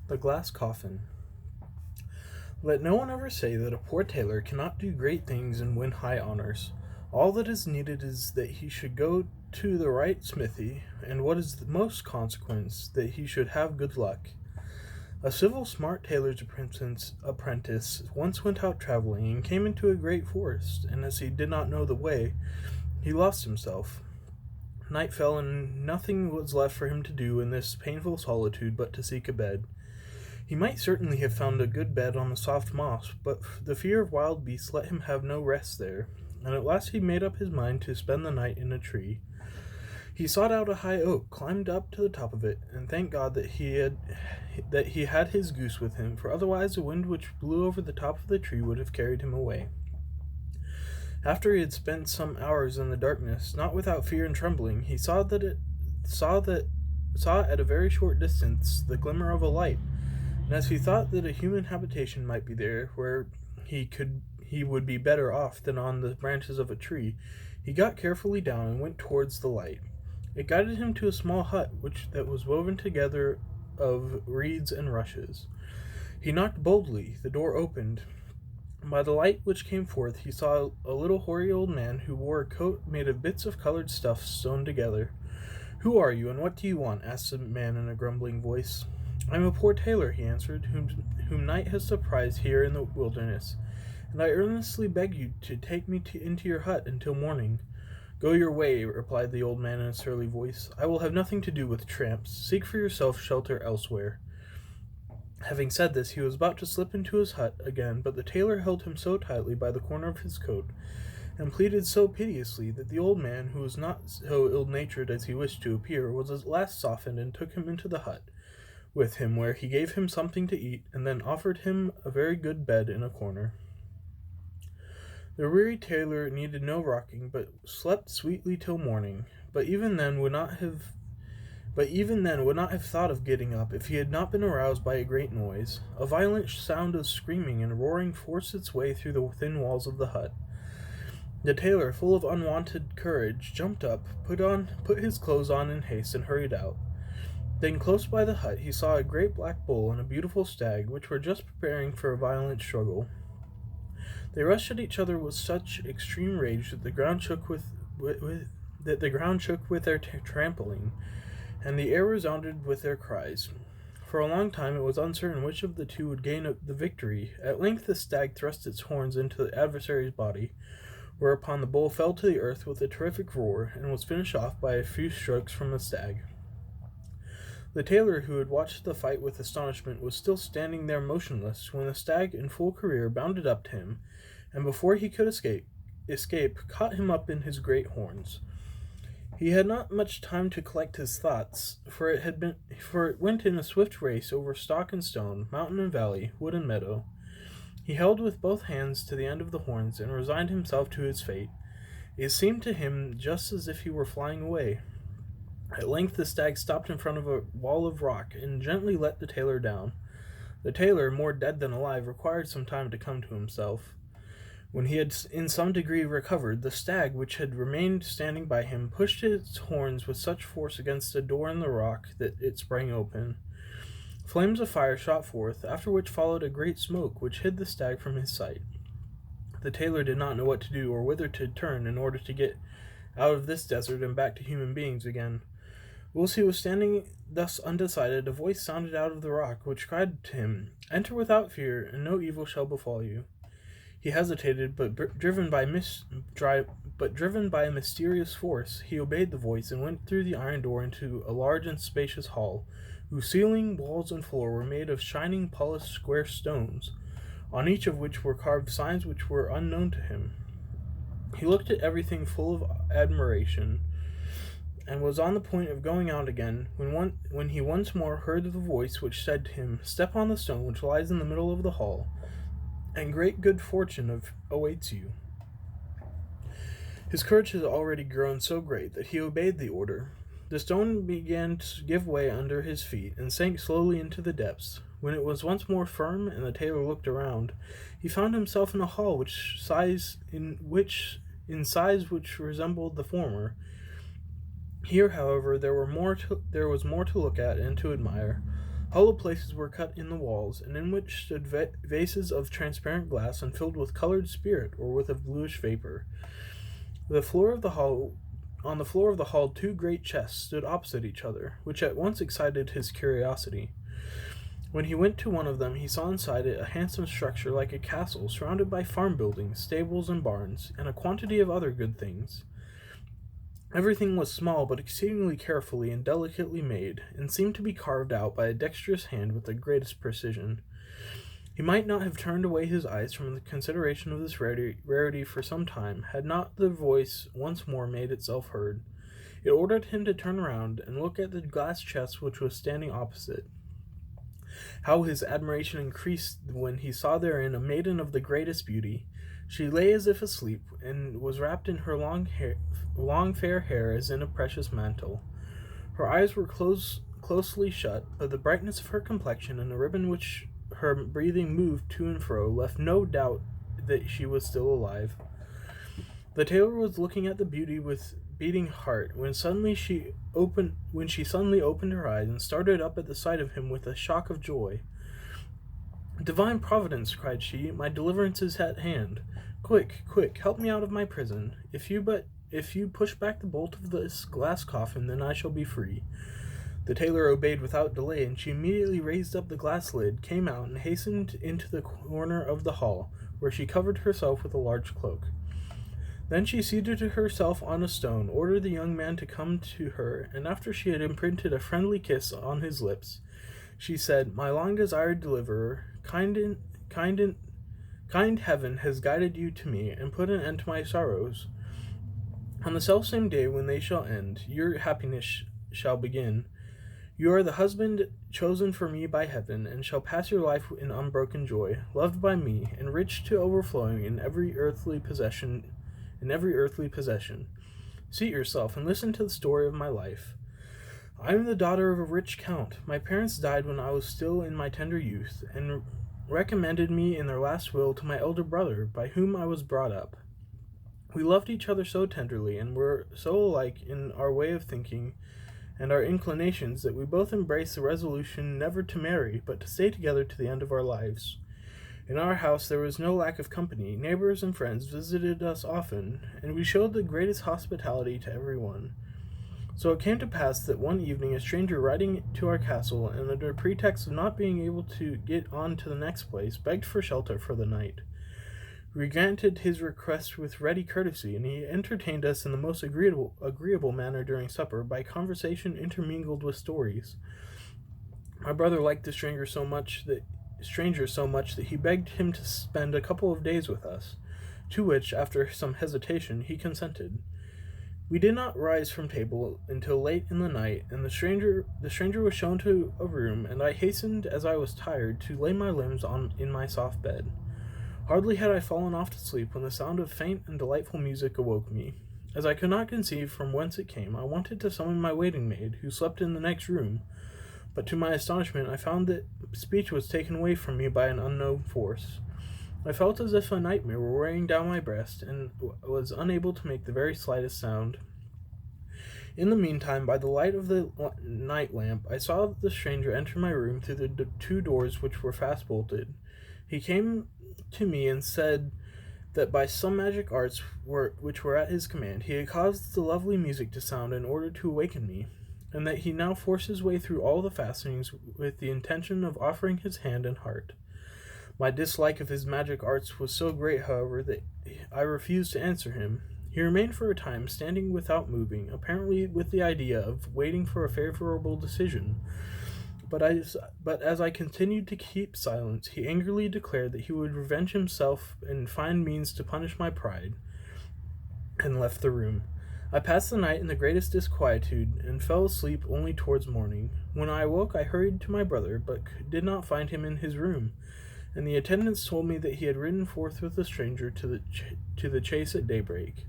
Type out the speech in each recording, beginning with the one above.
The Glass Coffin. Let no one ever say that a poor tailor cannot do great things and win high honors. All that is needed is that he should go to the right smithy, and what is the most consequence, that he should have good luck. A civil smart tailor's apprentice once went out traveling and came into a great forest, and as he did not know the way, he lost himself. Night fell, and nothing was left for him to do in this painful solitude but to seek a bed. He might certainly have found a good bed on the soft moss, but the fear of wild beasts let him have no rest there, and at last he made up his mind to spend the night in a tree. He sought out a high oak, climbed up to the top of it, and thanked God that he had his goose with him, for otherwise the wind which blew over the top of the tree would have carried him away. After he had spent some hours in the darkness, not without fear and trembling, he saw at a very short distance the glimmer of a light, and as he thought that a human habitation might be there, where he would be better off than on the branches of a tree, he got carefully down and went towards the light. It guided him to a small hut that was woven together of reeds and rushes. He knocked boldly. The door opened. By the light which came forth, he saw a little hoary old man who wore a coat made of bits of colored stuff sewn together. "Who are you, and what do you want?" asked the man in a grumbling voice. "I am a poor tailor," he answered, whom night has surprised here in the wilderness, "and I earnestly beg you to take me into your hut until morning." "Go your way," replied the old man in a surly voice. "I will have nothing to do with tramps. Seek for yourself shelter elsewhere." Having said this, he was about to slip into his hut again, but the tailor held him so tightly by the corner of his coat, and pleaded so piteously, that the old man, who was not so ill-natured as he wished to appear, was at last softened and took him into the hut with him, where he gave him something to eat, and then offered him a very good bed in a corner. The weary tailor needed no rocking, but slept sweetly till morning, but even then would not have thought of getting up if he had not been aroused by a great noise. A violent sound of screaming and roaring forced its way through the thin walls of the hut. The tailor, full of unwonted courage, jumped up, put his clothes on in haste, and hurried out. Then close by the hut he saw a great black bull and a beautiful stag, which were just preparing for a violent struggle. They rushed at each other with such extreme rage that the ground shook with their trampling, and the air resounded with their cries. For a long time it was uncertain which of the two would gain the victory. At length the stag thrust its horns into the adversary's body, whereupon the bull fell to the earth with a terrific roar, and was finished off by a few strokes from the stag. The tailor, who had watched the fight with astonishment, was still standing there motionless, when the stag, in full career, bounded up to him, and before he could escape, caught him up in his great horns. He had not much time to collect his thoughts, for it went in a swift race over stock and stone, mountain and valley, wood and meadow. He held with both hands to the end of the horns, and resigned himself to his fate. It seemed to him just as if he were flying away. At length the stag stopped in front of a wall of rock, and gently let the tailor down. The tailor, more dead than alive, required some time to come to himself. When he had in some degree recovered, the stag, which had remained standing by him, pushed its horns with such force against a door in the rock that it sprang open. Flames of fire shot forth, after which followed a great smoke, which hid the stag from his sight. The tailor did not know what to do, or whither to turn in order to get out of this desert and back to human beings again. Whilst he was standing thus undecided, a voice sounded out of the rock, which cried to him, "Enter without fear, and no evil shall befall you." He hesitated, but driven by a mysterious force, he obeyed the voice and went through the iron door into a large and spacious hall, whose ceiling, walls, and floor were made of shining, polished square stones, on each of which were carved signs which were unknown to him. He looked at everything full of admiration, and was on the point of going out again, when he once more heard the voice which said to him, "Step on the stone which lies in the middle of the hall, and great good fortune awaits you." His courage had already grown so great that he obeyed the order. The stone began to give way under his feet, and sank slowly into the depths. When it was once more firm, and the tailor looked around, he found himself in a hall in size which resembled the former. Here, however, there was more to look at and to admire. Hollow places were cut in the walls, and in which stood vases of transparent glass and filled with colored spirit or with a bluish vapor. The floor of the hall On the floor of the hall, two great chests stood opposite each other, which at once excited his curiosity. When he went to one of them, he saw inside it a handsome structure like a castle, surrounded by farm buildings, stables, and barns, and a quantity of other good things. Everything was small, but exceedingly carefully and delicately made, and seemed to be carved out by a dexterous hand with the greatest precision. He might not have turned away his eyes from the consideration of this rarity for some time, had not the voice once more made itself heard. It ordered him to turn round and look at the glass chest which was standing opposite. How his admiration increased when he saw therein a maiden of the greatest beauty. She lay as if asleep, and was wrapped in her long fair hair as in a precious mantle. Her eyes were closely shut, but the brightness of her complexion and the ribbon which her breathing moved to and fro left no doubt that she was still alive. The tailor was looking at the beauty with beating heart when she suddenly opened her eyes and started up at the sight of him with a shock of joy. "Divine Providence!" cried she, "my deliverance is at hand. Quick, quick, help me out of my prison. If you push back the bolt of this glass coffin, then I shall be free." The tailor obeyed without delay, and she immediately raised up the glass lid, came out, and hastened into the corner of the hall, where she covered herself with a large cloak. Then she seated herself on a stone, ordered the young man to come to her, and after she had imprinted a friendly kiss on his lips, she said, "My long-desired deliverer, kind heaven has guided you to me, and put an end to my sorrows. On the selfsame day when they shall end, your happiness shall begin. You are the husband chosen for me by heaven, and shall pass your life in unbroken joy, loved by me, enriched to overflowing in every earthly possession. Seat yourself and listen to the story of my life. I am the daughter of a rich count. My parents died when I was still in my tender youth, and recommended me in their last will to my elder brother, by whom I was brought up. We loved each other so tenderly, and were so alike in our way of thinking and our inclinations, that we both embraced the resolution never to marry, but to stay together to the end of our lives. In our house there was no lack of company. Neighbors and friends visited us often, and we showed the greatest hospitality to every one. So it came to pass that one evening a stranger riding to our castle, and under pretext of not being able to get on to the next place, begged for shelter for the night. We granted his request with ready courtesy, and he entertained us in the most agreeable manner during supper, by conversation intermingled with stories. My brother liked the stranger so much that he begged him to spend a couple of days with us, to which, after some hesitation, he consented. We did not rise from table until late in the night, and the stranger was shown to a room, and I hastened, as I was tired, to lay my limbs in my soft bed. Hardly had I fallen off to sleep when the sound of faint and delightful music awoke me. As I could not conceive from whence it came, I wanted to summon my waiting maid, who slept in the next room, but to my astonishment I found that speech was taken away from me by an unknown force. I felt as if a nightmare were weighing down my breast, and was unable to make the very slightest sound. In the meantime, by the light of the night lamp, I saw the stranger enter my room through the two doors which were fast bolted. He came to me and said that by some magic arts which were at his command, he had caused the lovely music to sound in order to awaken me, and that he now forced his way through all the fastenings with the intention of offering his hand and heart. My dislike of his magic arts was so great, however, that I refused to answer him. He remained for a time standing without moving, apparently with the idea of waiting for a favorable decision. But as I continued to keep silence, he angrily declared that he would revenge himself and find means to punish my pride, and left the room. I passed the night in the greatest disquietude, and fell asleep only towards morning. When I awoke, I hurried to my brother, but did not find him in his room, and the attendants told me that he had ridden forth with the stranger to the chase at daybreak.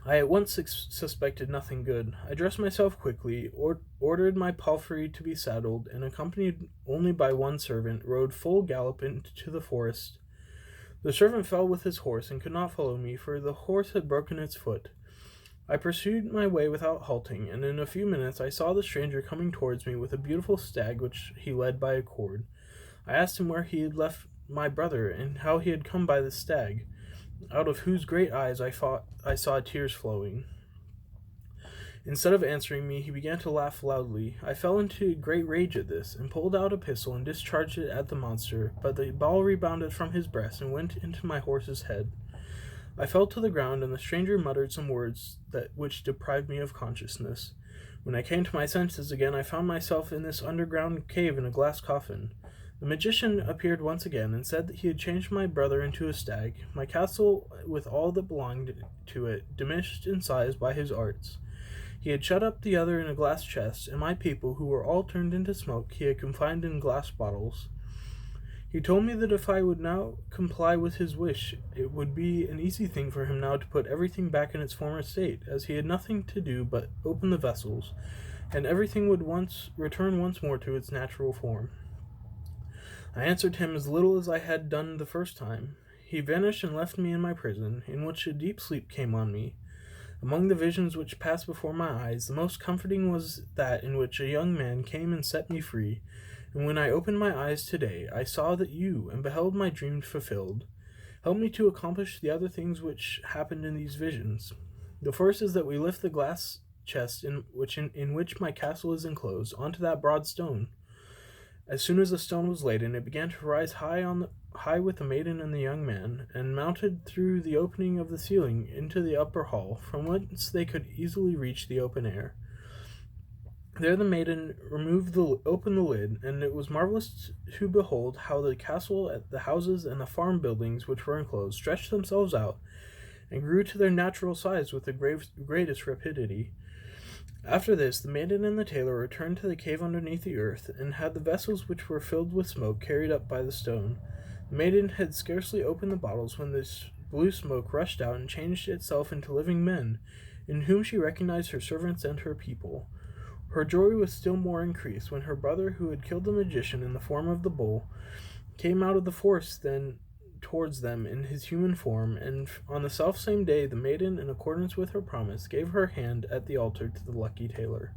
I at once suspected nothing good. I dressed myself quickly, ordered my palfrey to be saddled, and, accompanied only by one servant, rode full gallop into the forest. The servant fell with his horse, and could not follow me, for the horse had broken its foot. I pursued my way without halting, and in a few minutes I saw the stranger coming towards me with a beautiful stag which he led by a cord. I asked him where he had left my brother, and how he had come by the stag, out of whose great eyes I saw tears flowing. Instead of answering me, he began to laugh loudly. I fell into great rage at this, and pulled out a pistol and discharged it at the monster, but the ball rebounded from his breast and went into my horse's head. I fell to the ground, and the stranger muttered some words which deprived me of consciousness. When I came to my senses again, I found myself in this underground cave in a glass coffin. The magician appeared once again, and said that he had changed my brother into a stag. My castle, with all that belonged to it, diminished in size by his arts. He had shut up the other in a glass chest, and my people, who were all turned into smoke, he had confined in glass bottles. He told me that if I would now comply with his wish, it would be an easy thing for him now to put everything back in its former state, as he had nothing to do but open the vessels, and everything would return once more to its natural form. I answered him as little as I had done the first time. He vanished and left me in my prison, in which a deep sleep came on me. Among the visions which passed before my eyes, the most comforting was that in which a young man came and set me free, and when I opened my eyes today, I saw that you, and beheld my dream fulfilled. Help me to accomplish the other things which happened in these visions. The first is that we lift the glass chest in which my castle is enclosed onto that broad stone. As soon as the stone was laden, it began to rise high with the maiden and the young man, and mounted through the opening of the ceiling into the upper hall, from whence they could easily reach the open air. There the maiden opened the lid, and it was marvelous to behold how the castle, the houses, and the farm buildings which were enclosed stretched themselves out, and grew to their natural size with the greatest rapidity. After this, the maiden and the tailor returned to the cave underneath the earth, and had the vessels which were filled with smoke carried up by the stone. The maiden had scarcely opened the bottles when this blue smoke rushed out and changed itself into living men, in whom she recognized her servants and her people. Her joy was still more increased when her brother, who had killed the magician in the form of the bull, came out of the forest then towards them in his human form, and on the selfsame day the maiden, in accordance with her promise, gave her hand at the altar to the lucky tailor.